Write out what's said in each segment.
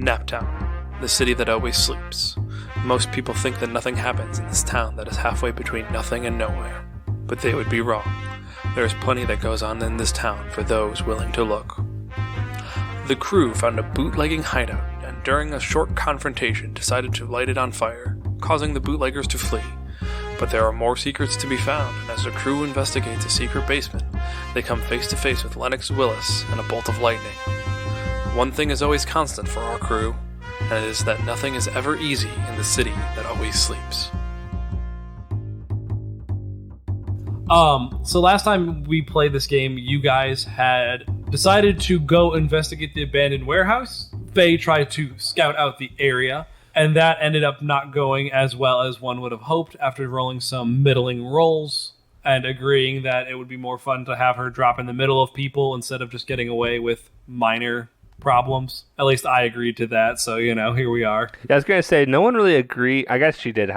Naptown, the city that always sleeps. Most people think that nothing happens in this town that is halfway between nothing and nowhere. But they would be wrong. There is plenty that goes on in this town for those willing to look. The crew found a bootlegging hideout and during a short confrontation decided to light it on fire, causing the bootleggers to flee. But there are more secrets to be found, and as the crew investigates a secret basement, they come face to face with Lennox Willis and a bolt of lightning. One thing is always constant for our crew, and it is that nothing is ever easy in the city that always sleeps. So last time we played this game, you guys had decided to go investigate the abandoned warehouse. Faye tried to scout out the area, and that ended up not going as well as one would have hoped after rolling some middling rolls and agreeing that it would be more fun to have her drop in the middle of people instead of just getting away with minor problems. At least I agreed to that, so here we are. Yeah, I was gonna say no one really agreed. I guess she did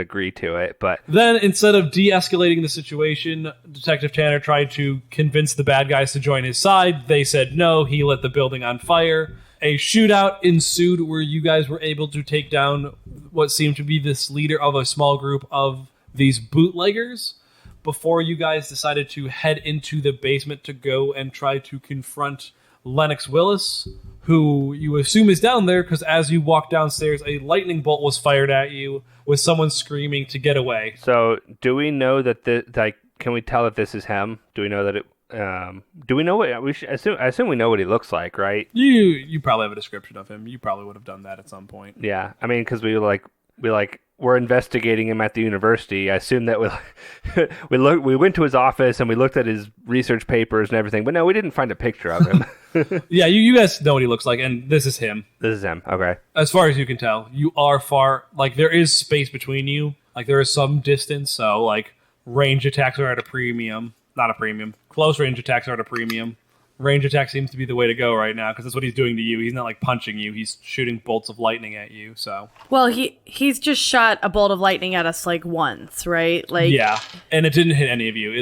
agree to it, but then instead of de-escalating the situation, Detective Tanner tried to convince the bad guys to join his side. They said no. He lit the building on fire. A shootout ensued where you guys were able to take down what seemed to be this leader of a small group of these bootleggers before you guys decided to head into the basement to go and try to confront Lennox Willis, who you assume is down there because as you walk downstairs, a lightning bolt was fired at you with someone screaming to get away. So, do we know that can we tell if this is him? Do we know that it? Do we know what I assume we know what he looks like, right? You probably have a description of him. You probably would have done that at some point. Yeah, I mean, because we're investigating him at the university. I assume that we went to his office and we looked at his research papers and everything, but no, we didn't find a picture of him. Yeah, you guys know what he looks like, and this is him. This is him. Okay. As far as you can tell, you are far. There is space between you. There is some distance, so range attacks are at a premium. Not a premium. Close range attacks are at a premium. Range attack seems to be the way to go right now because that's what he's doing to you. He's not punching you. He's shooting bolts of lightning at you. So well, he's just shot a bolt of lightning at us once, right? Yeah, and it didn't hit any of you.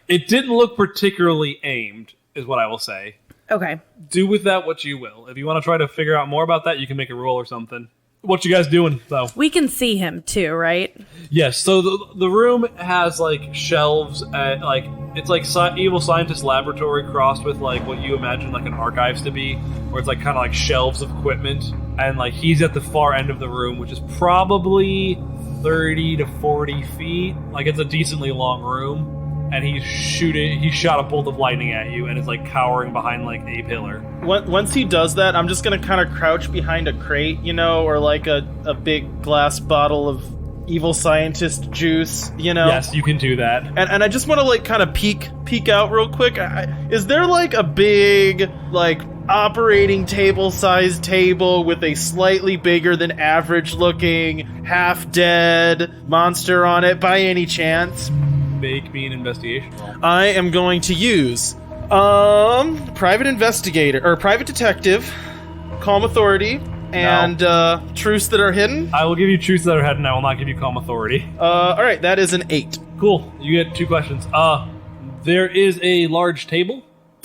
It didn't look particularly aimed, is what I will say. Okay. Do with that what you will. If you want to try to figure out more about that, you can make a roll or something. What you guys doing, though? We can see him, too, right? Yes, so the room has, shelves, it's evil scientist laboratory crossed with, what you imagine, an archives to be, where it's, kind of shelves of equipment, and, he's at the far end of the room, which is probably 30 to 40 feet. It's a decently long room, and he shot a bolt of lightning at you, and is, cowering behind, a pillar. Once he does that, I'm just gonna kind of crouch behind a crate, or a big glass bottle of evil scientist juice, Yes, you can do that. And I just want to kind of peek out real quick. Is there a big operating table sized table with a slightly bigger than average looking half dead monster on it by any chance? Make me an investigation roll. I am going to use private investigator or private detective, calm authority, and truths that are hidden. I will give you truths that are hidden. I will not give you calm authority. All right, that is an 8. Cool. You get 2 questions. There is a large table.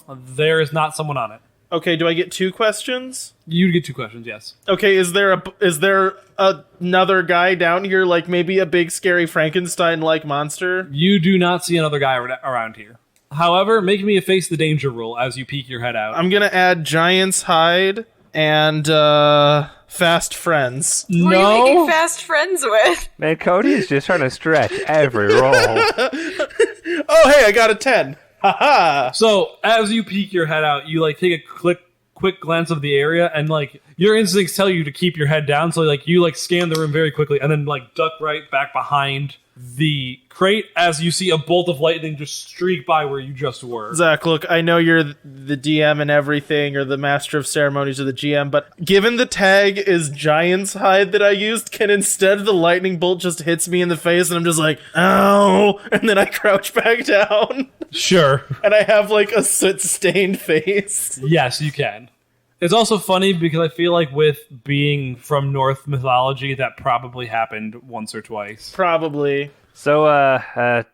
There is not someone on it. Okay, do I get 2 questions? You get 2 questions, yes. Okay, is there another guy down here, maybe a big scary Frankenstein-like monster? You do not see another guy around here. However, make me a face the danger roll as you peek your head out. I'm gonna add Giant's Hide and Fast Friends. Who are you making fast friends with? Man, Cody is just trying to stretch every roll. Oh, hey, I got a 10. Haha. So, as you peek your head out, you take a quick glance of the area, and your instincts tell you to keep your head down. So you scan the room very quickly, and then duck right back behind the crate as you see a bolt of lightning just streak by where you just were. Zach, look, I know you're the DM and everything, or the master of ceremonies or the GM, but given the tag is Giant's Hide that I used, can instead the lightning bolt just hits me in the face and I'm just ow, and then I crouch back down? Sure. And I have a soot-stained face. Yes, you can. It's also funny because I feel with being from Norse mythology, that probably happened once or twice. Probably. So,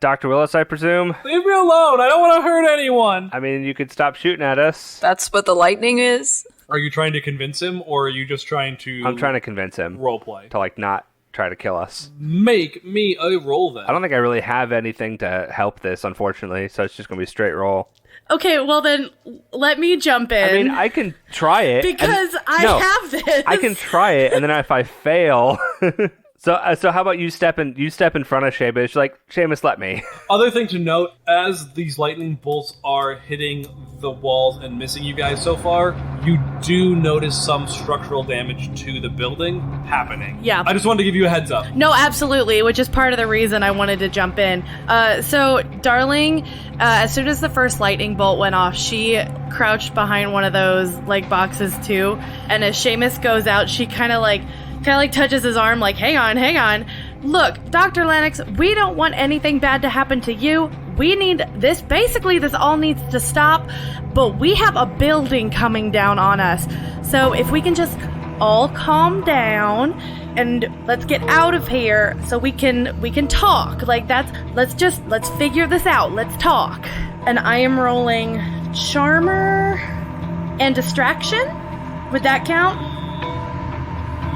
Dr. Willis, I presume? Leave me alone! I don't want to hurt anyone! I mean, you could stop shooting at us. That's what the lightning is? Are you trying to convince him, or are you just trying to... I'm trying to convince him roleplay. to, like, not try to kill us. Make me a roll, then. I don't think I really have anything to help this, unfortunately, so it's just going to be a straight roll. Okay, well then, let me jump in. I mean, I can try it. Because I have this. I can try it, and then if I fail... So how about you step in front of Seamus, like, Seamus, let me. Other thing to note, as these lightning bolts are hitting the walls and missing you guys so far, you do notice some structural damage to the building happening. Yeah. I just wanted to give you a heads up. No, absolutely, which is part of the reason I wanted to jump in. So, Darling, as soon as the first lightning bolt went off, she crouched behind one of those, like, boxes too, and as Seamus goes out, she kind of touches his arm like, hang on. Look, Dr. Lennox, we don't want anything bad to happen to you. We need this. Basically, this all needs to stop. But we have a building coming down on us. So if we can just all calm down and let's get out of here so we can talk. Like let's figure this out. Let's talk. And I am rolling Charmer and Distraction. Would that count?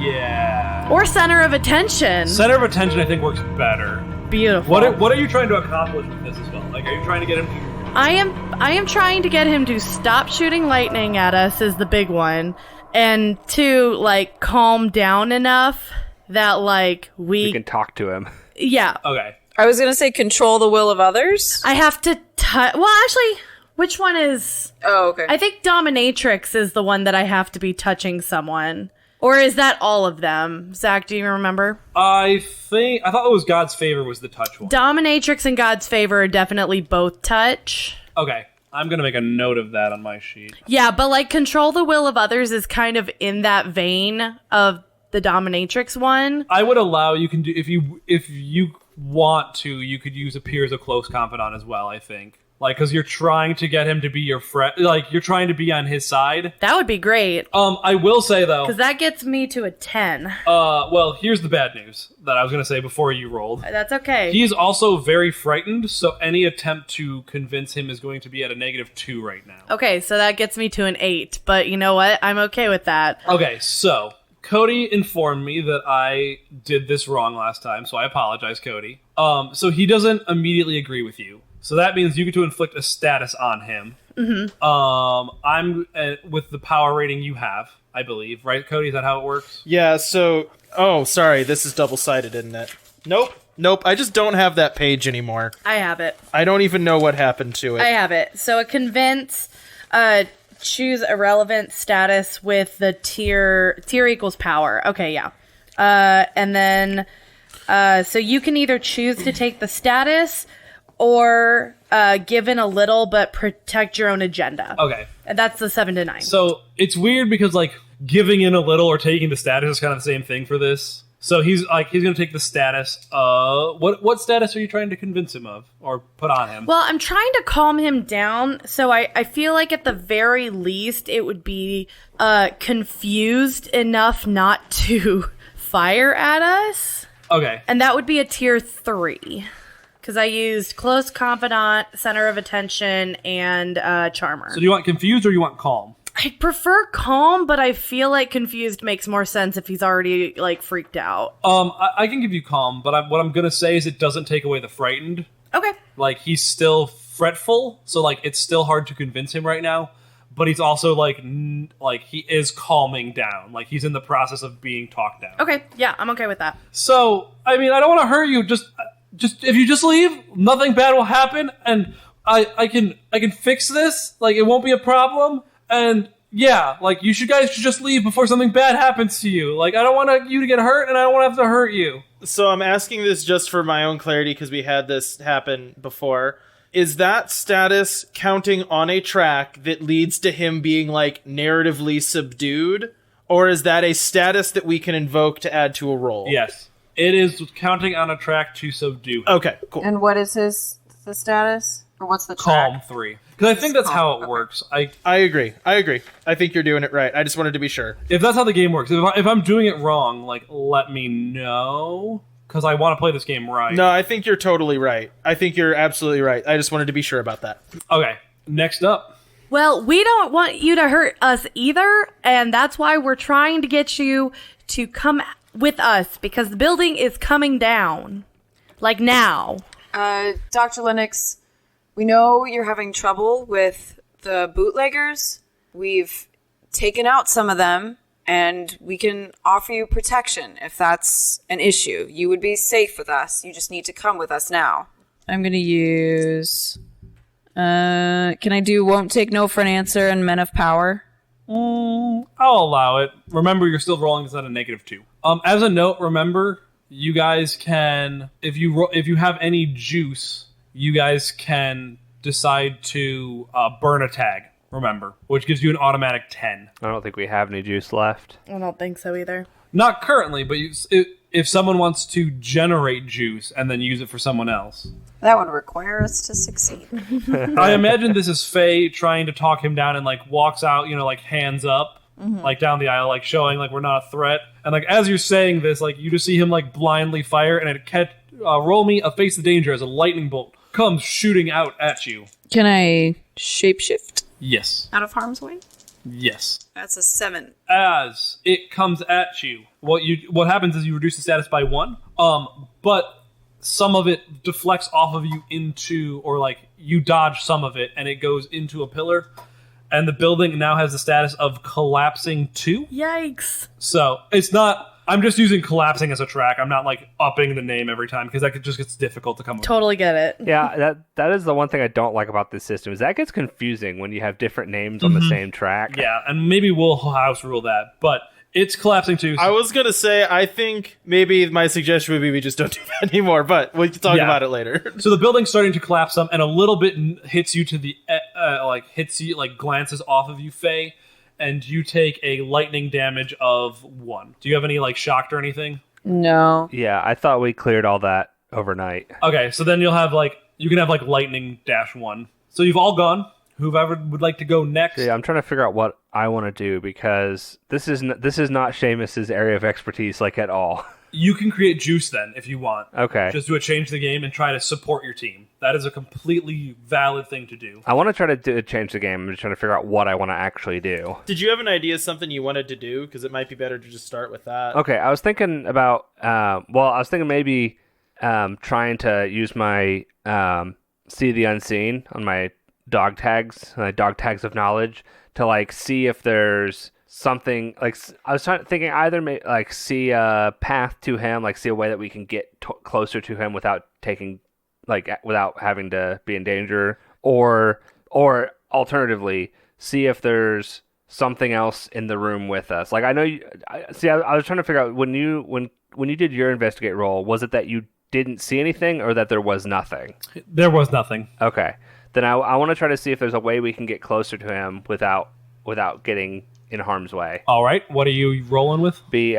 Yeah. Or Center of Attention. Center of Attention, I think, works better. Beautiful. What are you trying to accomplish with this as well? Like, are you trying to get him to... I am trying to get him to stop shooting lightning at us is the big one. And to, like, calm down enough that, like, we can talk to him. Yeah. Okay. I was gonna say control the will of others. I have to well, actually, which one is... Oh, okay. I think Dominatrix is the one that I have to be touching someone. Or is that all of them? Zach, do you remember? I thought it was God's Favor was the touch one. Dominatrix and God's Favor are definitely both touch. Okay. I'm going to make a note of that on my sheet. Yeah, but like control the will of others is kind of in that vein of the Dominatrix one. I would allow you can do if you want to, you could use appear as a close confidant as well, I think. Like, because you're trying to get him to be your friend. Like, you're trying to be on his side. That would be great. I will say, though... Because that gets me to a 10. Well, here's the bad news that I was going to say before you rolled. That's okay. He is also very frightened, so any attempt to convince him is going to be at a -2 right now. Okay, so that gets me to an 8. But you know what? I'm okay with that. Okay, so... Cody informed me that I did this wrong last time, so I apologize, Cody. So he doesn't immediately agree with you. So that means you get to inflict a status on him. Mm-hmm. I'm with the power rating you have, I believe. Right, Cody? Is that how it works? Yeah, so... Oh, sorry, this is double-sided, isn't it? Nope, I just don't have that page anymore. I have it. I don't even know what happened to it. I have it. So a convince... choose a relevant status with the tier equals power. Okay, yeah. And then... so you can either choose to take the status... or given a little but protect your own agenda. Okay. And that's the 7 to 9. So it's weird because like giving in a little or taking the status is kind of the same thing for this. So he's going to take the status. What status are you trying to convince him of or put on him? Well, I'm trying to calm him down. So I feel like at the very least it would be confused enough not to fire at us. Okay. And that would be a tier 3. Because I used Close Confidant, Center of Attention, and Charmer. So do you want confused or you want calm? I'd prefer calm, but I feel like confused makes more sense if he's already, like, freaked out. I can give you calm, but what I'm going to say is it doesn't take away the frightened. Okay. Like, he's still fretful, so, like, it's still hard to convince him right now. But he's also, like, he is calming down. Like, he's in the process of being talked down. Okay, yeah, I'm okay with that. So, I mean, I don't want to hurt you, just if you just leave, nothing bad will happen, and I can fix this. Like, it won't be a problem. And yeah, like you guys should just leave before something bad happens to you. Like, I don't want you to get hurt, and I don't want to have to hurt you. So I'm asking this just for my own clarity because we had this happen before. Is that status counting on a track that leads to him being like narratively subdued, or is that a status that we can invoke to add to a roll? Yes. It is counting on a track to subdue him. Okay, cool. And what is the status? Or what's the track? Calm 3. Because I think that's how it works. I agree. I think you're doing it right. I just wanted to be sure. If that's how the game works, if I'm doing it wrong, like, let me know. Because I want to play this game right. No, I think you're totally right. I think you're absolutely right. I just wanted to be sure about that. Okay, next up. Well, we don't want you to hurt us either, and that's why we're trying to get you to come with us, because the building is coming down. Like now. Dr. Lennox, we know you're having trouble with the bootleggers. We've taken out some of them, and we can offer you protection if that's an issue. You would be safe with us. You just need to come with us now. I'm going to use... can I do won't take no for an answer and Men of Power? I'll allow it. Remember, you're still rolling this at a -2. As a note, remember, you guys can, if you have any juice, you guys can decide to burn a tag. Remember, which gives you an automatic 10. I don't think we have any juice left. I don't think so either. Not currently, but if someone wants to generate juice and then use it for someone else. That would require us to succeed. I imagine this is Faye trying to talk him down and like walks out, like hands up, like down the aisle, like showing like we're not a threat. And like as you're saying this, like you just see him like blindly fire, and it roll me a face of danger as a lightning bolt comes shooting out at you. Can I shapeshift? Yes. Out of harm's way? Yes. That's a 7. As it comes at you, what happens is you reduce the status by 1. But some of it deflects off of you into, or like you dodge some of it, and it goes into a pillar. And the building now has the status of collapsing 2. Yikes. So it's not. I'm just using collapsing as a track. I'm not like upping the name every time because that just gets difficult to come up with. Totally get it. Yeah, that is the one thing I don't like about this system, is that gets confusing when you have different names on the same track. Yeah, and maybe we'll house rule that, but it's collapsing too. I was going to say, I think maybe my suggestion would be we just don't do that anymore, but we can talk about it later. So the building's starting to collapse some, and a little bit hits you to the, glances off of you, Faye, and you take a lightning damage of 1. Do you have any, shocked or anything? No. Yeah, I thought we cleared all that overnight. Okay, so then you'll have, you can have, lightning -1. So you've all gone. Whoever would like to go next. Yeah, I'm trying to figure out what I want to do, because this is not Seamus's area of expertise, at all. You can create juice then, if you want. Okay. Just do a change the game and try to support your team. That is a completely valid thing to do. I want to try to change the game. I'm just trying to figure out what I want to actually do. Did you have an idea of something you wanted to do? Because it might be better to just start with that. Okay, I was thinking about, maybe trying to use my See the Unseen on my dog tags of knowledge, to see if there's something, I was thinking either see a path to him, see a way that we can get closer to him without taking, without having to be in danger, or alternatively see if there's something else in the room with us. I know I was trying to figure out when you did your investigate roll, was it that you didn't see anything or that there was nothing? There was nothing. Okay. Then I want to try to see if there's a way we can get closer to him without getting in harm's way. All right. What are you rolling with? Be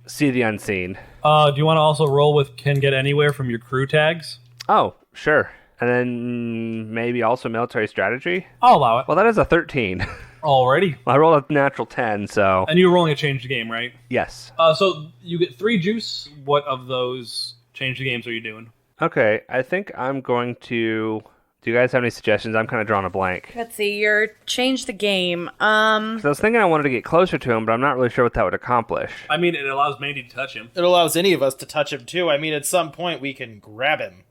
See the Unseen. Do you want to also roll with Can Get Anywhere from your crew tags? Oh, sure. And then maybe also Military Strategy? I'll allow it. Well, that is a 13. Alrighty. I rolled a natural 10, so... And you're rolling a change the game, right? Yes. So you get 3 juice. What of those change the games are you doing? Okay, I think I'm going to... Do you guys have any suggestions? I'm kind of drawing a blank. Let's see. You're change the game. 'Cause I was thinking I wanted to get closer to him, but I'm not really sure what that would accomplish. I mean, it allows Mandy to touch him. It allows any of us to touch him, too. I mean, at some point, we can grab him.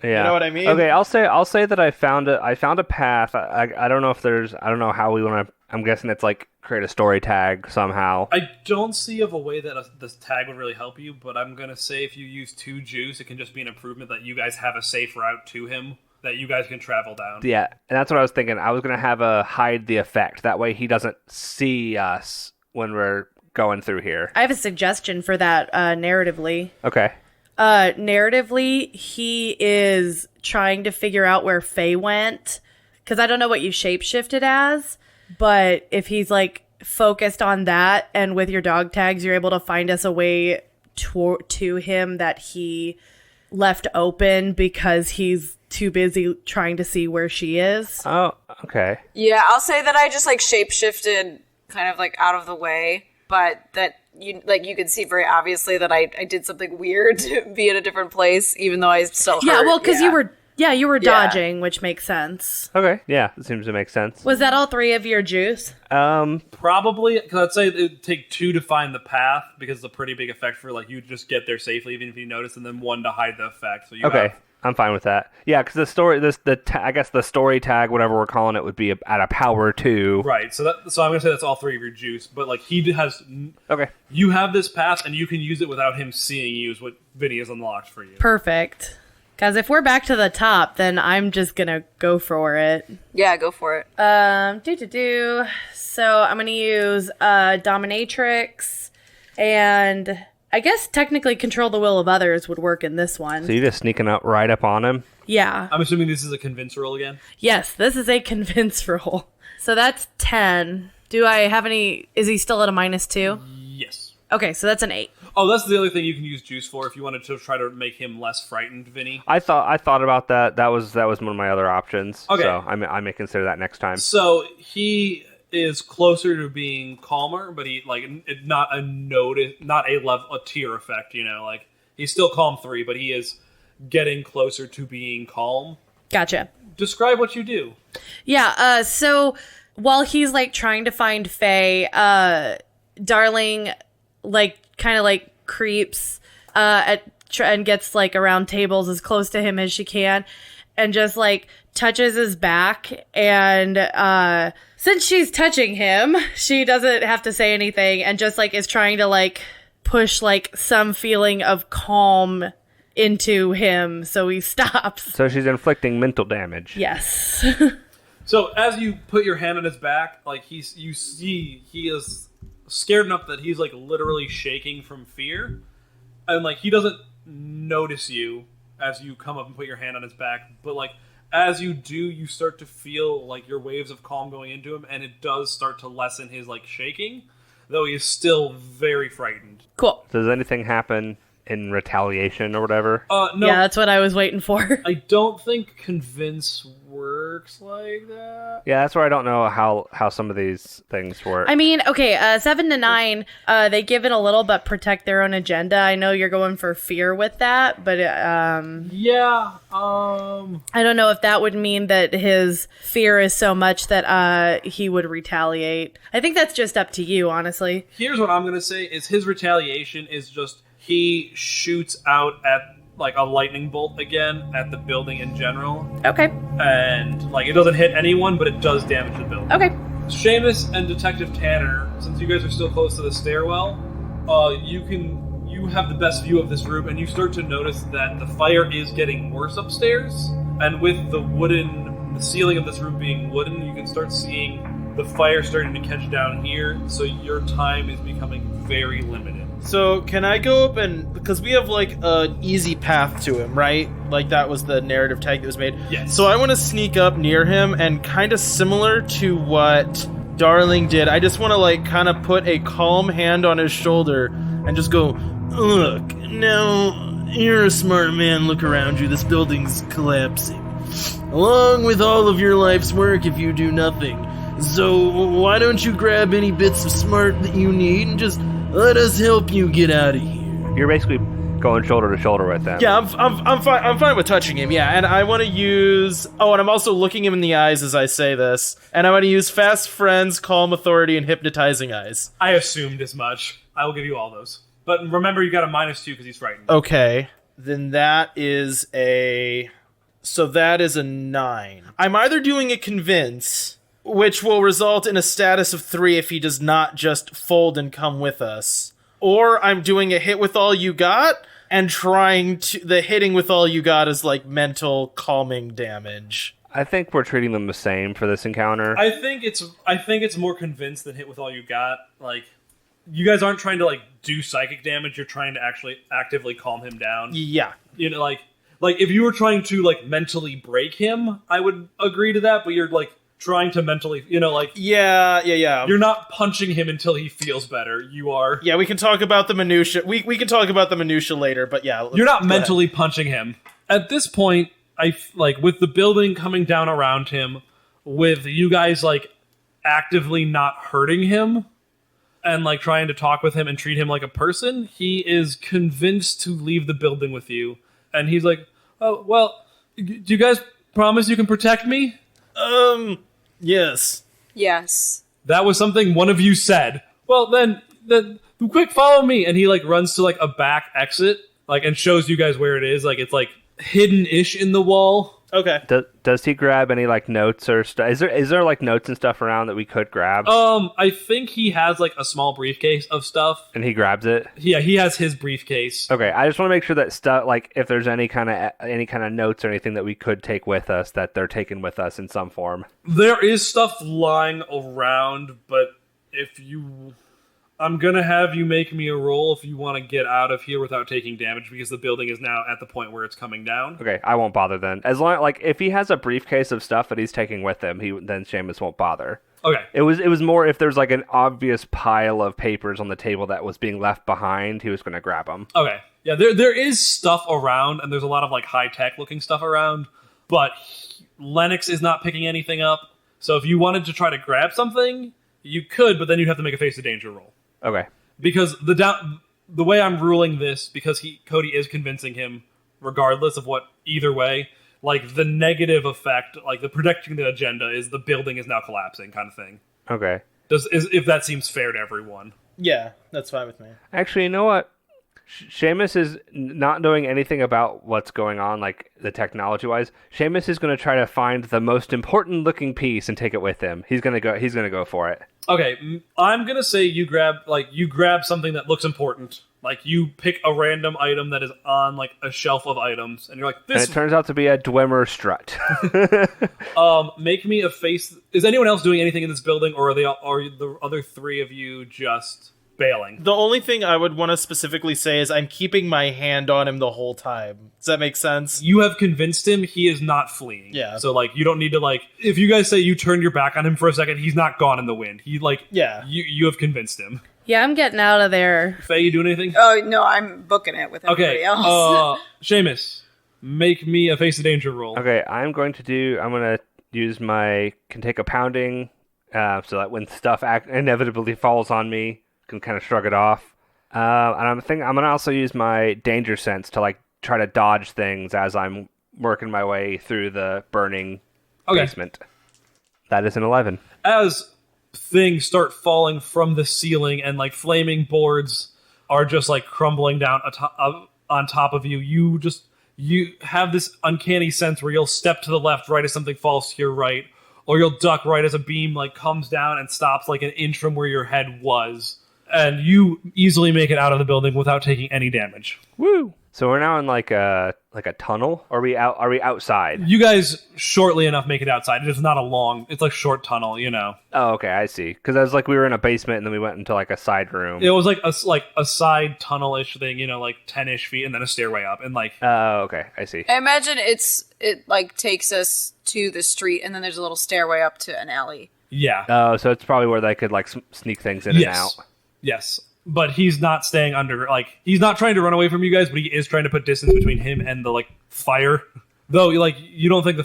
Yeah. You know what I mean? Okay, I'll say that I found a path. I don't know if there's... I don't know how we want to... I'm guessing it's create a story tag somehow. I don't see of a way that this tag would really help you, but I'm going to say if you use 2 juice, it can just be an improvement that you guys have a safe route to him that you guys can travel down. Yeah, and that's what I was thinking. I was going to have a hide the effect. That way he doesn't see us when we're going through here. I have a suggestion for that narratively. Okay. Narratively, he is trying to figure out where Faye went, because I don't know what you shapeshifted as, but if he's focused on that, and with your dog tags, you're able to find us a way to him that he left open because he's too busy trying to see where she is. Oh, okay. Yeah, I'll say that I just shape-shifted kind of out of the way, but that you could see very obviously that I did something weird to be in a different place, even though I still hurt. Yeah, well, because Yeah, you were Yeah. dodging, which makes sense. Okay, yeah, it seems to make sense. Was that all 3 of your juice? Probably, because I'd say it'd take 2 to find the path, because it's a pretty big effect for, like, you just get there safely, even if you notice, and then 1 to hide the effect. So you Okay, have... I'm fine with that. Yeah, because the story, I guess the story tag, whatever we're calling it, would be at a power 2. Right, so I'm going to say that's all 3 of your juice, but, like, he has... Okay. You have this path, and you can use it without him seeing you, is what Vinny has unlocked for you. Perfect. Because if we're back to the top, then I'm just going to go for it. Yeah, go for it. So I'm going to use Dominatrix, and I guess technically Control the Will of Others would work in this one. So you're just sneaking up right up on him? Yeah. I'm assuming this is a convince roll again? Yes, this is a convince roll. So that's 10. Do I have any... Is he still at a -2? Yes. Okay, so that's an 8. Oh, that's the other thing you can use juice for if you wanted to try to make him less frightened, Vinny. I thought about that. That was one of my other options. Okay. So I may consider that next time. So he is closer to being calmer, but he not a tier effect, like he's still calm 3, but he is getting closer to being calm. Gotcha. Describe what you do. Yeah, so while he's trying to find Faye, Darling kind of creeps and gets around tables as close to him as she can, and just touches his back, and since she's touching him, she doesn't have to say anything, and just is trying to push some feeling of calm into him so he stops. So she's inflicting mental damage. Yes. So as you put your hand on his back, you see he is scared enough that he's literally shaking from fear, and he doesn't notice you as you come up and put your hand on his back, but as you do, you start to feel your waves of calm going into him, and it does start to lessen his shaking, though he is still very frightened. Cool. Does anything happen in retaliation or whatever? No, Yeah, that's what I was waiting for. I don't think convince works like that. Yeah, that's where I don't know how some of these things work. I mean, okay, 7 to 9, they give it a little, but protect their own agenda. I know you're going for fear with that, but Yeah. I don't know if that would mean that his fear is so much that he would retaliate. I think that's just up to you, honestly. Here's what I'm gonna say: is his retaliation is just he shoots out at a lightning bolt again at the building in general. Okay. And it doesn't hit anyone, but it does damage the building. Okay. Seamus and Detective Tanner, since you guys are still close to the stairwell, you have the best view of this room, and you start to notice that the fire is getting worse upstairs. And with the ceiling of this room being wooden, you can start seeing the fire starting to catch down here. So your time is becoming very limited. So can I go up and, because we have an easy path to him, right? That was the narrative tag that was made. Yes. So I want to sneak up near him, and kind of similar to what Darling did, I just want to kind of put a calm hand on his shoulder and just go, look, now you're a smart man, look around you, this building's collapsing. Along with all of your life's work if you do nothing. So why don't you grab any bits of smart that you need and just let us help you get out of here. You're basically going shoulder to shoulder with them. Yeah, I'm fine. I'm fine with touching him. Yeah, and I want to use. Oh, and I'm also looking him in the eyes as I say this. And I want to use Fast Friends, Calm Authority, and Hypnotizing Eyes. I assumed as much. I will give you all those. But remember, you got a -2 because he's frightened. Okay, then that is a. So that is a 9. I'm either doing a Convince, which will result in a status of 3 if he does not just fold and come with us. Or I'm doing a Hit with All You Got, and trying to... The hitting with all you got is mental calming damage. I think we're treating them the same for this encounter. I think it's more convinced than hit with all you got. You guys aren't trying to do psychic damage. You're trying to actually actively calm him down. Yeah. If you were trying to mentally break him, I would agree to that. But you're trying to mentally, Yeah. You're not punching him until he feels better. You are. Yeah, we can talk about the minutia. We can talk about the minutia later, but yeah. You're not mentally punching him. At this point, with the building coming down around him, with you guys actively not hurting him, and trying to talk with him and treat him like a person, he is convinced to leave the building with you. And he's like, oh, well, Do you guys promise you can protect me? Yes. Yes. That was something one of you said. Well, then quick, follow me. And he like runs to like a back exit, like, and shows you guys where it is. Like, it's like hidden-ish in the wall. Okay. Does he grab any like notes or stuff? Is there like notes and stuff around that we could grab? I think he has like a small briefcase of stuff. And he grabs it. Yeah, he has his briefcase. Okay, I just want to make sure that stuff, like if there's any kind of notes or anything that we could take with us, that they're taken with us in some form. There is stuff lying around, but I'm gonna have you make me a roll if you want to get out of here without taking damage, because the building is now at the point where it's coming down. Okay, I won't bother then. As long like if he has a briefcase of stuff that he's taking with him, then Seamus won't bother. Okay. It was more if there's like an obvious pile of papers on the table that was being left behind, he was going to grab them. Okay. Yeah, there is stuff around, and there's a lot of like high-tech looking stuff around, but Lennox is not picking anything up. So if you wanted to try to grab something, you could, but then you'd have to make a face of danger roll. Okay. Because the way I'm ruling this, because Cody is convincing him, regardless of what, either way, like the negative effect, like the protecting the agenda is the building is now collapsing kind of thing. Okay. If that seems fair to everyone. Yeah, that's fine with me. Actually, you know what? Seamus is not knowing anything about what's going on, like the technology-wise. Seamus is going to try to find the most important-looking piece and take it with him. He's going to go for it. Okay, I'm going to say you grab something that looks important. Like, you pick a random item that is on, like, a shelf of items, and you're like, this... And it turns out to be a Dwemer strut. Make me a face... Is anyone else doing anything in this building, or are the other three of you just bailing? The only thing I would want to specifically say is I'm keeping my hand on him the whole time. Does that make sense? You have convinced him he is not fleeing. Yeah. So, like, you don't need to, like... If you guys say you turned your back on him for a second, he's not gone in the wind. He, like... Yeah. You have convinced him. Yeah, I'm getting out of there. Faye, you doing anything? Oh, no, I'm booking it with everybody else. Seamus, make me a face of danger roll. Okay, I'm going to use can take a pounding, so that when stuff inevitably falls on me, can kind of shrug it off. And I'm going to also use my danger sense to like try to dodge things as I'm working my way through the burning basement. That is an 11. As things start falling from the ceiling and like flaming boards are just like crumbling down on top of you, you have this uncanny sense where you'll step to the left right as something falls to your right, or you'll duck right as a beam like comes down and stops like an inch from where your head was, and you easily make it out of the building without taking any damage. Woo! So we're now in like a tunnel. Are we outside? You guys shortly enough make it outside. It's not it's like short tunnel, you know. Oh, okay, I see. Because I was like, we were in a basement and then we went into like a side room. It was like a side tunnel-ish thing, you know, like 10-ish feet, and then a stairway up, and like. Oh, okay, I see. I imagine it like takes us to the street, and then there's a little stairway up to an alley. Yeah. Oh, so it's probably where they could like sneak things in and out. Yes. But he's not staying under, like, he's not trying to run away from you guys, but he is trying to put distance between him and the, like, fire. Though, like, you don't think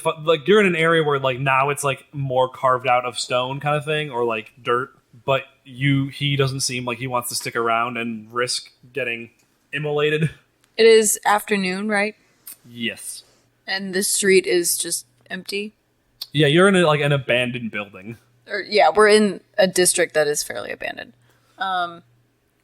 you're in an area where, like, now it's, like, more carved out of stone kind of thing, or, like, dirt, but he doesn't seem like he wants to stick around and risk getting immolated. It is afternoon, right? Yes. And the street is just empty? Yeah, you're in, an abandoned building. Yeah, we're in a district that is fairly abandoned.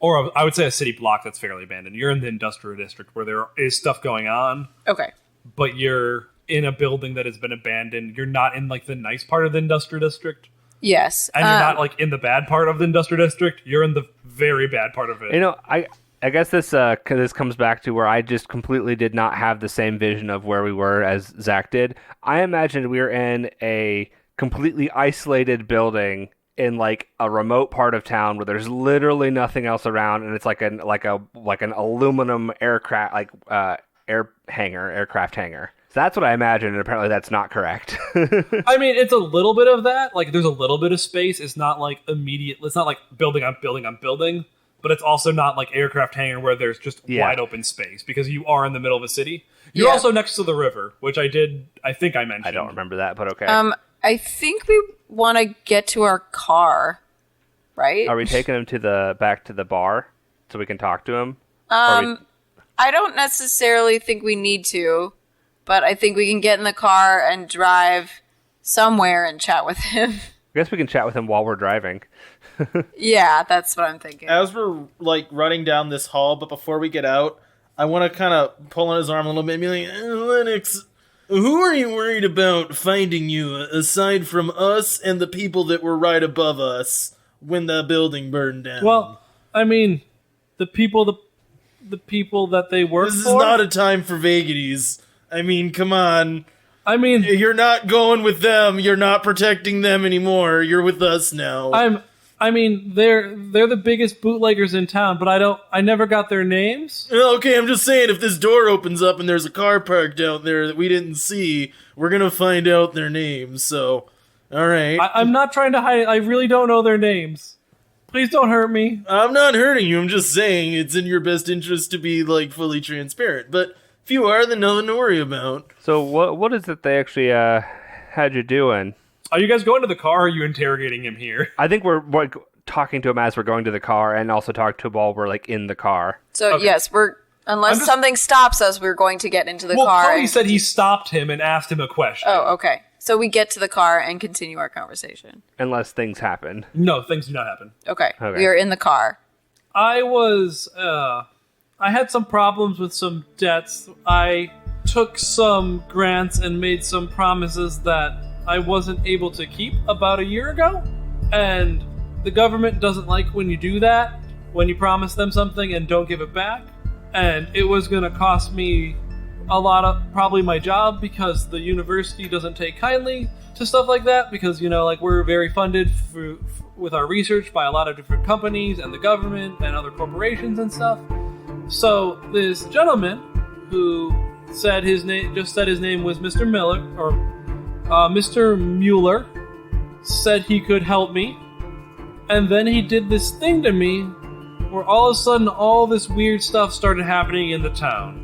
Or I would say a city block that's fairly abandoned. You're in the industrial district where there is stuff going on. Okay. But you're in a building that has been abandoned. You're not in, like, the nice part of the industrial district. Yes. And you're not, like, in the bad part of the industrial district. You're in the very bad part of it. You know, I guess this comes back to where I just completely did not have the same vision of where we were as Zach did. I imagined we were in a completely isolated building in like a remote part of town where there's literally nothing else around, and it's like an aluminum aircraft hangar. So that's what I imagined, and apparently that's not correct. I mean, it's a little bit of that. Like, there's a little bit of space. It's not like immediate. It's not like building on building on building, but it's also not like aircraft hangar where there's just wide open space, because you are in the middle of a city. You're also next to the river, which I think I mentioned. I don't remember that, but okay. I think we want to get to our car, right? Are we taking him back to the bar so we can talk to him? I don't necessarily think we need to. but I think we can get in the car and drive somewhere and chat with him. I guess we can chat with him while we're driving. Yeah, that's what I'm thinking. As we're, like, running down this hall, but before we get out, I want to kind of pull on his arm a little bit and be like, Lennox, who are you worried about finding you, aside from us and the people that were right above us when the building burned down? Well, I mean, the people that they work for. This is not a time for vagaries. I mean, come on. I mean, You're not going with them. You're not protecting them anymore. You're with us now. I mean, they're the biggest bootleggers in town, but I never got their names. Okay, I'm just saying, if this door opens up and there's a car parked out there that we didn't see, we're gonna find out their names, so... Alright. I'm not trying to hide it. I really don't know their names. Please don't hurt me. I'm not hurting you, I'm just saying it's in your best interest to be, like, fully transparent. But if you are, then nothing to worry about. So what is it they actually had you doing? Are you guys going to the car, or are you interrogating him here? I think we're like, talking to him as we're going to the car, and also talk to him while we're like in the car. So, Okay. yes, unless something stops us, we're going to get into the car. Well, Tony said he stopped him and asked him a question. Oh, okay. So we get to the car and continue our conversation. Unless things happen. No, things do not happen. Okay. Okay. We are in the car. I had some problems with some debts. I took some grants and made some promises that I wasn't able to keep about a year ago. And the government doesn't like when you do that, when you promise them something and don't give it back. And it was going to cost me a lot of, probably my job, because the university doesn't take kindly to stuff like that, because, you know, like, we're very funded with our research by a lot of different companies and the government and other corporations and stuff. So this gentleman who said his name was Mr. Miller, or Mr. Mueller, said he could help me. And then he did this thing to me where all of a sudden all this weird stuff started happening in the town.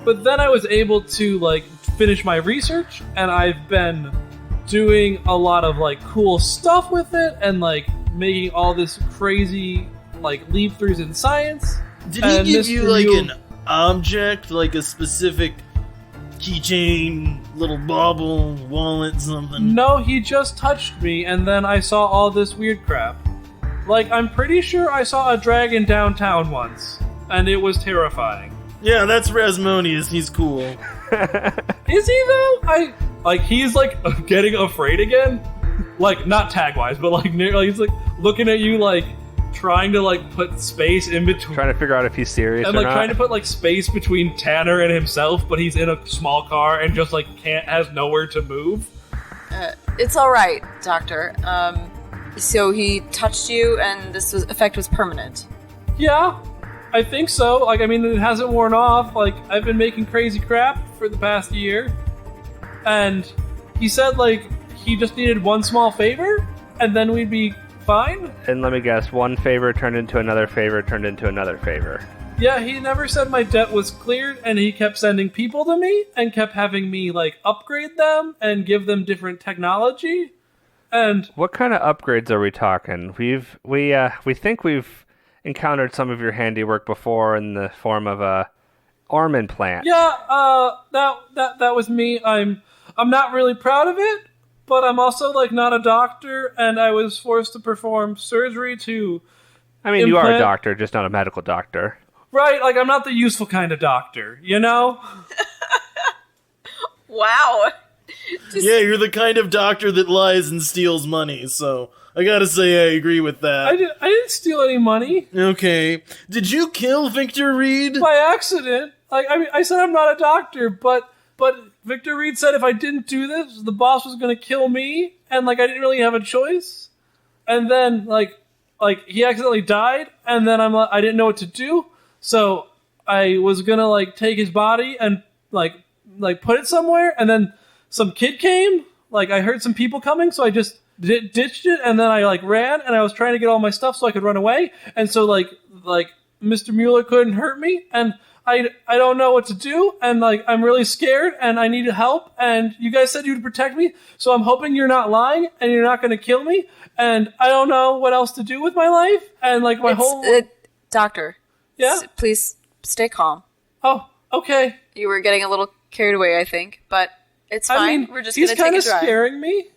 But then I was able to, like, finish my research, and I've been doing a lot of, like, cool stuff with it, and, like, making all this crazy, like, leap-throughs in science. Did he give you, like, an object, like a specific keychain, little bauble, wallet, something? No, he just touched me, and then I saw all this weird crap. Like, I'm pretty sure I saw a dragon downtown once, and it was terrifying. Yeah, that's Rasmonius. He's cool. Is he, though? He's, like, getting afraid again? Like, not tag-wise, but, like, he's, like, looking at you, like, trying to, like, put space in between. Trying to figure out if he's serious and, or like, not. trying to put, like, space between Tanner and himself, but he's in a small car and just, like, has nowhere to move. It's all right, Doctor. So he touched you, and this effect was permanent. Yeah, I think so. Like, I mean, it hasn't worn off. Like, I've been making crazy crap for the past year. And he said, like, he just needed one small favor, and then we'd be fine. And let me guess, one favor turned into another favor, turned into another favor. Yeah, he never said my debt was cleared, and he kept sending people to me, and kept having me, like, upgrade them, and give them different technology. And what kind of upgrades are we talking? We think we've encountered some of your handiwork before in the form of a arm implant. yeah, that was me. I'm not really proud of it, but I'm also, like, not a doctor, and I was forced to perform surgery to I mean, you are a implant- doctor, just not a medical doctor. Right, like, I'm not the useful kind of doctor, you know? Wow. Yeah, you're the kind of doctor that lies and steals money, so I gotta say I agree with that. I didn't steal any money Okay. Did you kill Victor Reed? by accident. Like, I mean, I said I'm not a doctor, but Victor Reed said if I didn't do this, the boss was gonna kill me, and, like, I didn't really have a choice. And then, like he accidentally died, and then I didn't know what to do, so I was gonna, like, take his body and like put it somewhere, and then some kid came. Like, I heard some people coming, so I just ditched it, and then I, like, ran, and I was trying to get all my stuff so I could run away, and so, like Mr. Mueller couldn't hurt me, and I don't know what to do, and, like, I'm really scared, and I need help, and you guys said you'd protect me, so I'm hoping you're not lying, and you're not going to kill me, and I don't know what else to do with my life, and, like, my whole... Doctor. Yeah? Please stay calm. Oh, Okay. You were getting a little carried away, I think, but it's fine. I mean, we're just going to he's kind take a of drive. scaring me.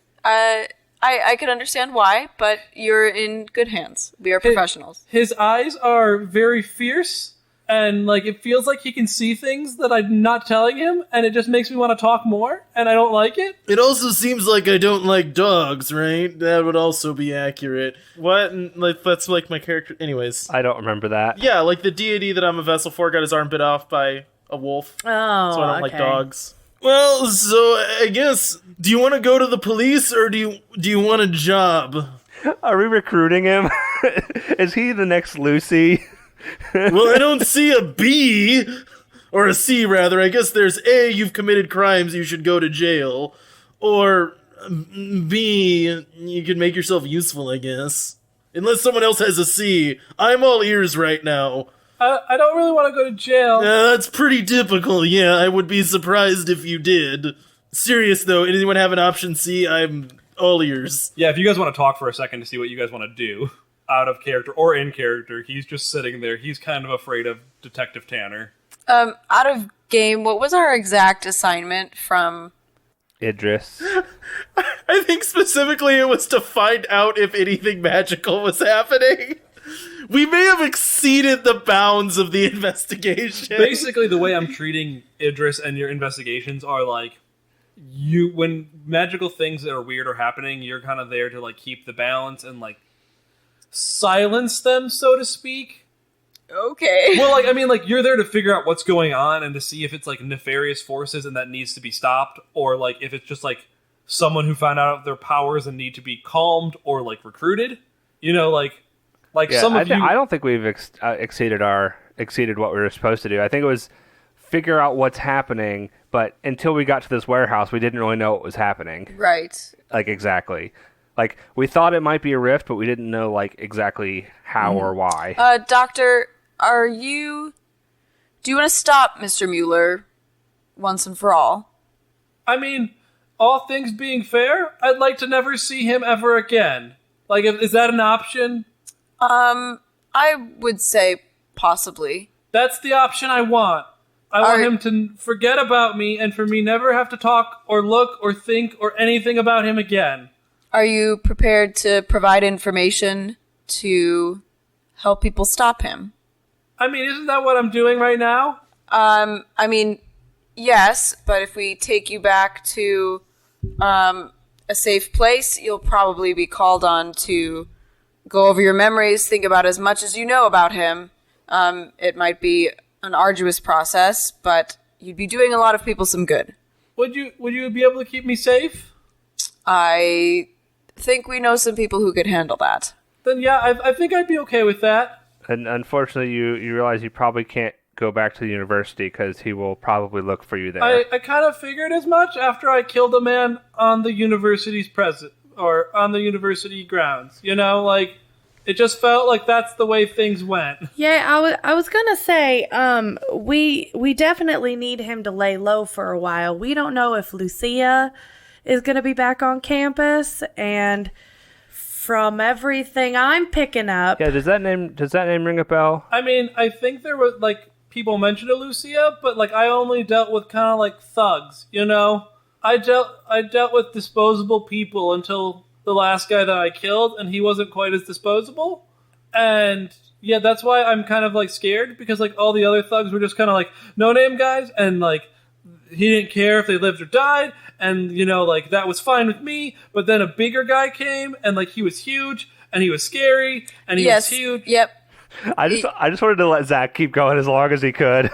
I could understand why, but you're in good hands. We are professionals. His eyes are very fierce, and like it feels like he can see things that I'm not telling him, and it just makes me want to talk more, and I don't like it. It also seems like I don't like dogs, right? That would also be accurate. What? Like, that's like my character. Anyways. I don't remember that. Yeah, like the deity that I'm a vessel for got his arm bit off by a wolf. Oh, So I don't like dogs. Well, so I guess, do you want to go to the police or do you want a job? Are we recruiting him? Is he the next Lucy? Well, I don't see a B, or a C rather. I guess there's A, you've committed crimes, you should go to jail. Or B, you can make yourself useful, I guess. Unless someone else has a C. I'm all ears right now. I don't really want to go to jail. That's pretty typical, yeah. I would be surprised if you did. Serious though, anyone have an option C? I'm all ears. Yeah, if you guys want to talk for a second to see what you guys want to do, out of character or in character, he's just sitting there. He's kind of afraid of Detective Tanner. Out of game, what was our exact assignment from... Idris. I think specifically it was to find out if anything magical was happening. We may have exceeded the bounds of the investigation. Basically, the way I'm treating Idris and your investigations are like, when magical things that are weird are happening, you're kind of there to like keep the balance and like silence them, so to speak. Okay. Well, like, I mean, like, you're there to figure out what's going on and to see if it's like nefarious forces and that needs to be stopped, or like if it's just like someone who found out their powers and need to be calmed or like recruited. You know, like Yeah, some of you. I don't think we've exceeded what we were supposed to do. I think it was figure out what's happening, but until we got to this warehouse, we didn't really know what was happening. Right. Like, exactly. Like, we thought it might be a rift, but we didn't know, like, exactly how or why. Doctor, do you want to stop Mr. Mueller once and for all? I mean, all things being fair, I'd like to never see him ever again. Like, is that an option? I would say possibly. That's the option I want. I want him to forget about me and for me never have to talk or look or think or anything about him again. Are you prepared to provide information to help people stop him? I mean, isn't that what I'm doing right now? I mean, yes, but if we take you back to a safe place, you'll probably be called on to go over your memories, think about as much as you know about him. It might be an arduous process, but you'd be doing a lot of people some good. Would you be able to keep me safe? I think we know some people who could handle that. Then yeah, I think I'd be okay with that. And unfortunately, you realize you probably can't go back to the university because he will probably look for you there. I kind of figured as much after I killed a man on the university's on the university grounds. You know, like, it just felt like that's the way things went. Yeah, I was gonna say, we definitely need him to lay low for a while. We don't know if Lucia is gonna be back on campus, and from everything I'm picking up, yeah, does that name ring a bell? I mean, I think there was like people mentioned it, Lucia, but like I only dealt with kind of like thugs, you know. I dealt with disposable people until the last guy that I killed, and he wasn't quite as disposable. And yeah, that's why I'm kind of like scared, because like all the other thugs were just kind of like no-name guys, and like he didn't care if they lived or died, and you know, like that was fine with me. But then a bigger guy came, and like he was huge, and he was scary, and he was huge. Yep. I just wanted to let Zach keep going as long as he could.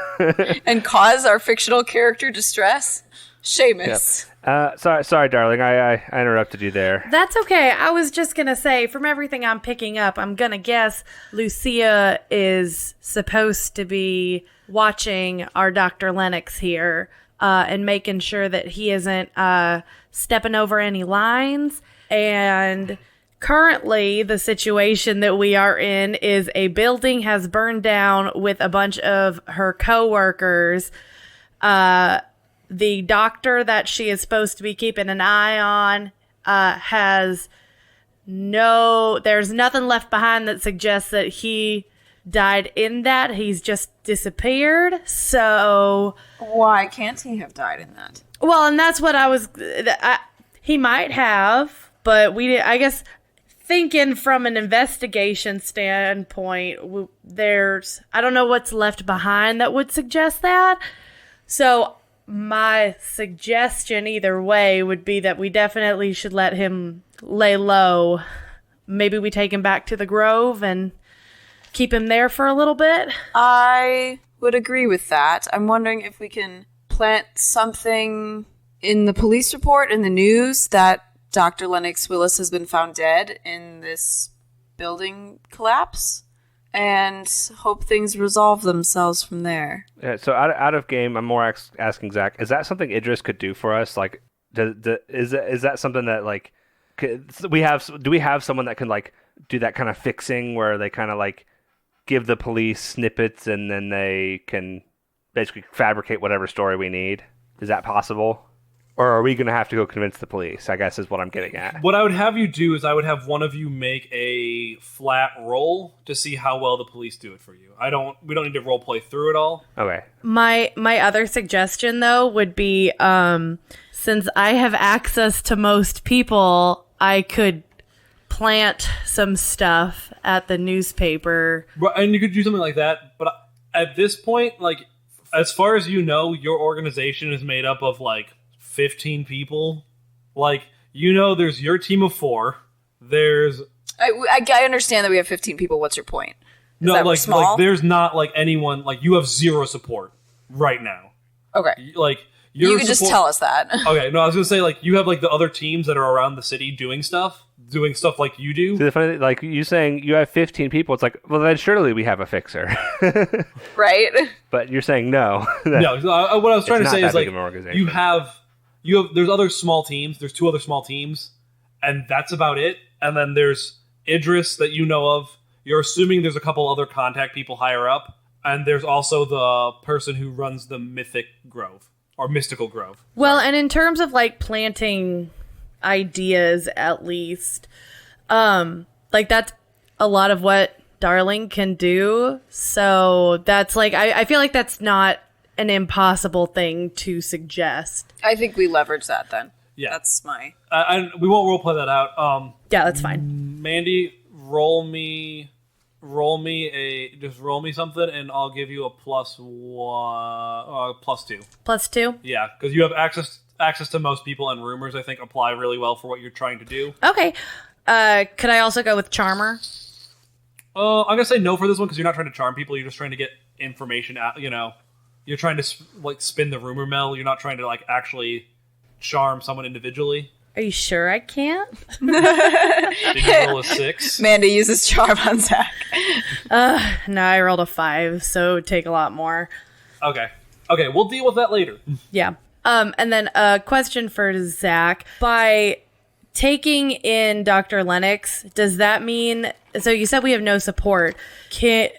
And cause our fictional character distress. Seamus. Yep. Sorry, darling. I interrupted you there. that's okay. I was just gonna say, from everything I'm picking up, I'm gonna guess Lucia is supposed to be watching our Dr. Lennox here, and making sure that he isn't stepping over any lines. And currently, the situation that we are in is a building has burned down with a bunch of her coworkers. The doctor that she is supposed to be keeping an eye on there's nothing left behind that suggests that he died in that. He's just disappeared. So Why can't he have died in that? well, and that's what he might have, but I guess thinking from an investigation standpoint, I don't know what's left behind that would suggest that. So my suggestion either way would be that we definitely should let him lay low. Maybe we take him back to the Grove and keep him there for a little bit. I would agree with that. I'm wondering if we can plant something in the police report, in the news, that Dr. Lennox Willis has been found dead in this building collapse, and hope things resolve themselves from there. Yeah, so out of game, I'm more asking Zach, is that something Idris could do for us? Like, is that something that, like, do we have someone that can, like, do that kind of fixing where they kind of, like, give the police snippets and then they can basically fabricate whatever story we need? Is that possible? Or are we going to have to go convince the police, I guess is what I'm getting at. What I would have you do is I would have one of you make a flat roll to see how well the police do it for you. We don't need to role play through it all. Okay. My other suggestion, though, would be since I have access to most people, I could plant some stuff at the newspaper. And you could do something like that, but at this point, like, as far as you know, your organization is made up of, like, 15 people. Like, you know, there's your team of 4. There's... I understand that we have 15 people. What's your point? No, like there's not, like, anyone... Like, you have 0 support right now. Okay. Like, you can just tell us that. Okay, no, I was going to say, like, you have, like, the other teams that are around the city doing stuff like you do. So the funny, like, you saying you have 15 people, it's like, well, then surely we have a fixer. Right? But you're saying no. No, what I was trying to say is, like, you have there's other small teams. There's 2 other small teams, and that's about it. And then there's Idris that you know of. You're assuming there's a couple other contact people higher up, and there's also the person who runs the Mythic Grove or Mystical Grove. Well, and in terms of, like, planting ideas, at least, like, that's a lot of what Darling can do. So that's, like, I feel like that's not an impossible thing to suggest. I think we leverage that then. Yeah, that's my. We won't roleplay that out. Yeah, that's fine. Mandy, roll me something, and I'll give you a +1, +2. +2. Yeah, because you have access to most people, and rumors, I think, apply really well for what you're trying to do. Okay. Could I also go with Charmer? I'm gonna say no for this one because you're not trying to charm people. You're just trying to get information out. You know, you're trying to, like, spin the rumor mill. You're not trying to, like, actually charm someone individually. Are you sure I can't? Did you roll a 6? Mandy uses charm on Zach. No, I rolled a 5, so it would take a lot more. Okay, we'll deal with that later. Yeah. And then a question for Zach. By taking in Dr. Lennox, does that mean... So you said we have no support. Can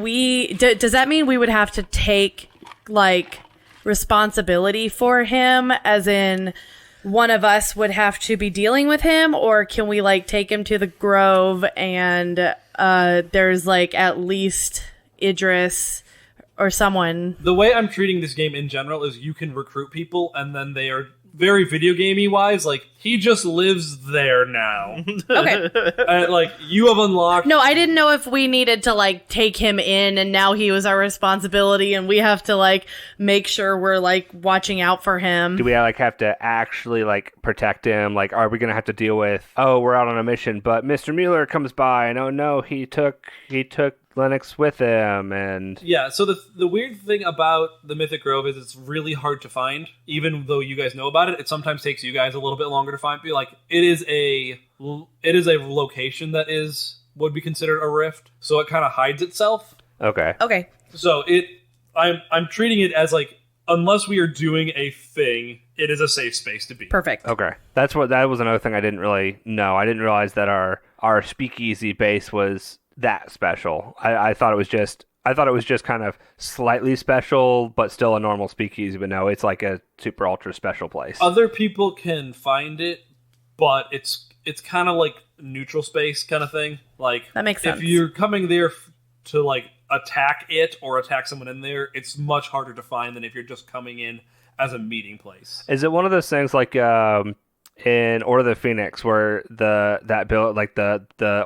we... Does that mean we would have to take, like, responsibility for him, as in one of us would have to be dealing with him? Or can we, like, take him to the Grove and there's, like, at least Idris or someone? The way I'm treating this game in general is you can recruit people, and then they are very video gamey wise. Like, he just lives there now. Okay. Like, you have unlocked. No, I didn't know if we needed to, like, take him in, and now he was our responsibility, and we have to, like, make sure we're, like, watching out for him. Do we, like, have to actually, like, protect him? Like, are we gonna have to deal with, oh, we're out on a mission, but Mr. Mueller comes by, and oh no, he took Lennox with him, and... Yeah, so the weird thing about the Mythic Grove is it's really hard to find. Even though you guys know about it, it sometimes takes you guys a little bit longer to find. Like, it is a location that would be considered a rift, so it kind of hides itself. Okay. So I'm treating it as, like, unless we are doing a thing, it is a safe space to be. Perfect. Okay. That was another thing I didn't really know. I didn't realize that our speakeasy base was that special. I thought it was just kind of slightly special, but still a normal speakeasy. But no, it's like a super ultra special place. Other people can find it, but it's kind of like neutral space kind of thing. Like, that makes sense. If you're coming there to like attack it or attack someone in there, it's much harder to find than if you're just coming in as a meeting place. Is it one of those things like in Order of the Phoenix where the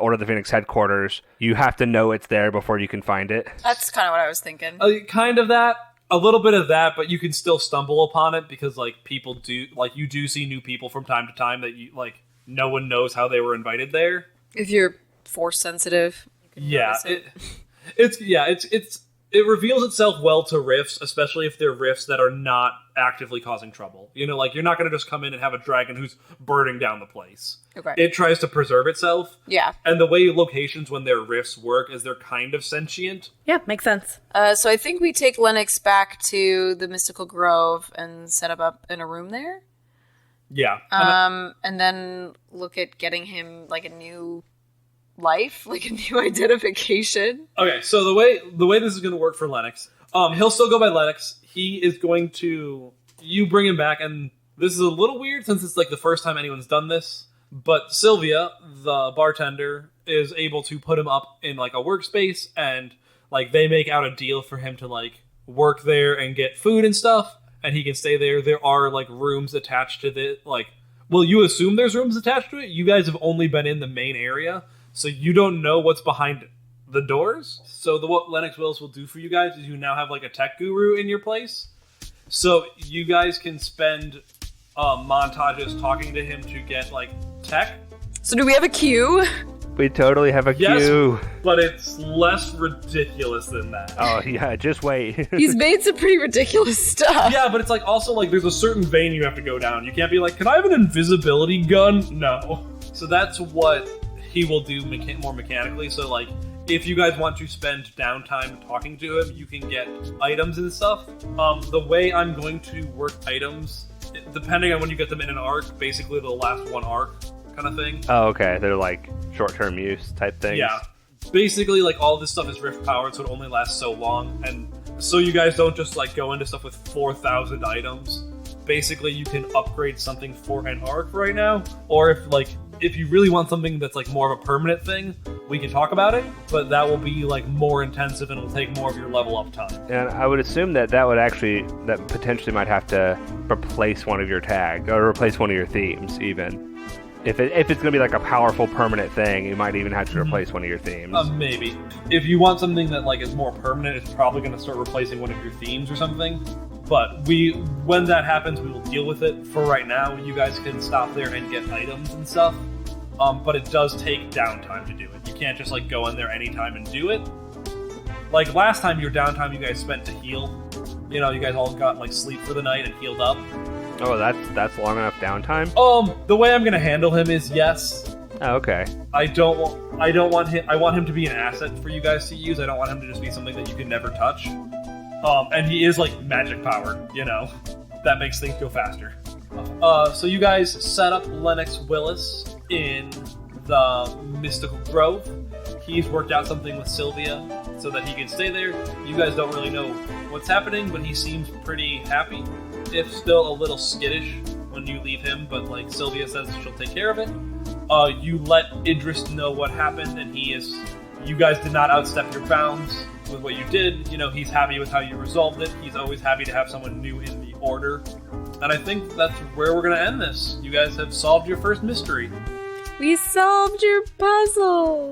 Order of the Phoenix headquarters, you have to know it's there before you can find it? That's kind of what I was thinking. Kind of that. A little bit of that, but you can still stumble upon it because like people do, like you do see new people from time to time that you like no one knows how they were invited there. If you're force sensitive, you can notice it. It reveals itself well to rifts, especially if they're rifts that are not actively causing trouble. You know, like you're not going to just come in and have a dragon who's burning down the place. Okay. It tries to preserve itself. Yeah. And the way locations when they're rifts work is they're kind of sentient. Yeah, makes sense. So I think we take Lennox back to the Mystical Grove and set him up in a room there. Yeah. And then look at getting him like a new life, like a new identification. Okay, so the way this is going to work for Lennox, he'll still go by Lennox. He is going to, you bring him back, and this is a little weird since it's like the first time anyone's done this, but Sylvia, the bartender, is able to put him up in like a workspace, and like they make out a deal for him to like work there and get food and stuff, and he can stay there. There are like rooms attached to the, like, well, you assume there's rooms attached to it. You guys have only been in the main area, so you don't know what's behind the doors. So what Lennox Willis will do for you guys is you now have like a tech guru in your place. So you guys can spend montages talking to him to get like tech. So do we have a queue? We totally have a queue. But it's less ridiculous than that. Oh yeah, just wait. He's made some pretty ridiculous stuff. Yeah, but it's like also like there's a certain vein you have to go down. You can't be like, can I have an invisibility gun? No. So that's what he will do more mechanically. So like if you guys want to spend downtime talking to him, you can get items and stuff. The way I'm going to work items, depending on when you get them in an arc, basically they'll last one arc kind of thing. Oh, okay. They're like short-term use type things. Yeah. Basically, like, all this stuff is rift powered, so it only lasts so long. And so you guys don't just, like, go into stuff with 4,000 items. Basically, you can upgrade something for an arc right now. Or if you really want something that's, like, more of a permanent thing, we can talk about it. But that will be, like, more intensive and will take more of your level up time. And I would assume that that potentially might have to replace one of your tags, or replace one of your themes, even. If it's going to be like a powerful permanent thing, you might even have to replace one of your themes. Maybe. If you want something that like is more permanent, it's probably going to start replacing one of your themes or something. But when that happens, we will deal with it. For right now, you guys can stop there and get items and stuff. But it does take downtime to do it. You can't just like go in there anytime and do it. Like last time, your downtime you guys spent to heal. You know, you guys all got like sleep for the night and healed up. Oh, that's long enough downtime? The way I'm gonna handle him is yes. Oh, okay. I want him to be an asset for you guys to use. I don't want him to just be something that you can never touch. And he is like magic powered, you know. That makes things go faster. So you guys set up Lennox Willis in the Mystical Grove. He's worked out something with Sylvia so that he can stay there. You guys don't really know what's happening, but he seems pretty happy. If still a little skittish when you leave him, but like Sylvia says she'll take care of it. You let Idris know what happened, and you guys did not outstep your bounds with what you did. You know, he's happy with how you resolved it. He's always happy to have someone new in the order. And I think that's where we're going to end this. You guys have solved your first mystery. We solved your puzzle.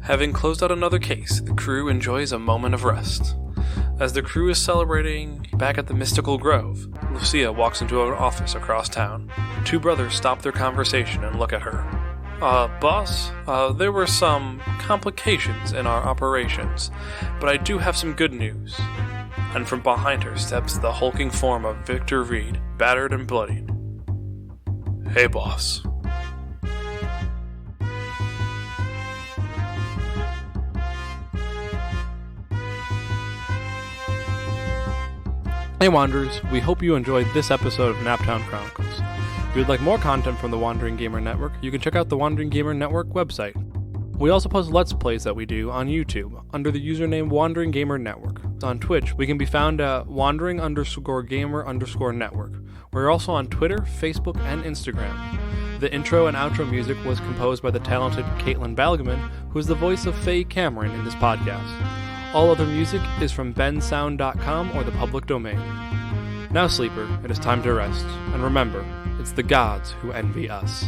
Having closed out another case, the crew enjoys a moment of rest. As the crew is celebrating back at the Mystical Grove, Lucia walks into an office across town. Two brothers stop their conversation and look at her. Boss, there were some complications in our operations, but I do have some good news. And from behind her steps the hulking form of Victor Reed, battered and bloodied. Hey, boss. Hey Wanderers, we hope you enjoyed this episode of Naptown Chronicles. If you'd like more content from the Wandering Gamer Network, you can check out the Wandering Gamer Network website. We also post Let's Plays that we do on YouTube under the username Wandering Gamer Network. On Twitch, we can be found at Wandering_Gamer_Network, We're also on Twitter, Facebook, and Instagram. The intro and outro music was composed by the talented Caitlin Balgaman, who is the voice of Faye Cameron in this podcast. All other music is from bensound.com or the public domain. Now, sleeper, it is time to rest, and remember, it's the gods who envy us.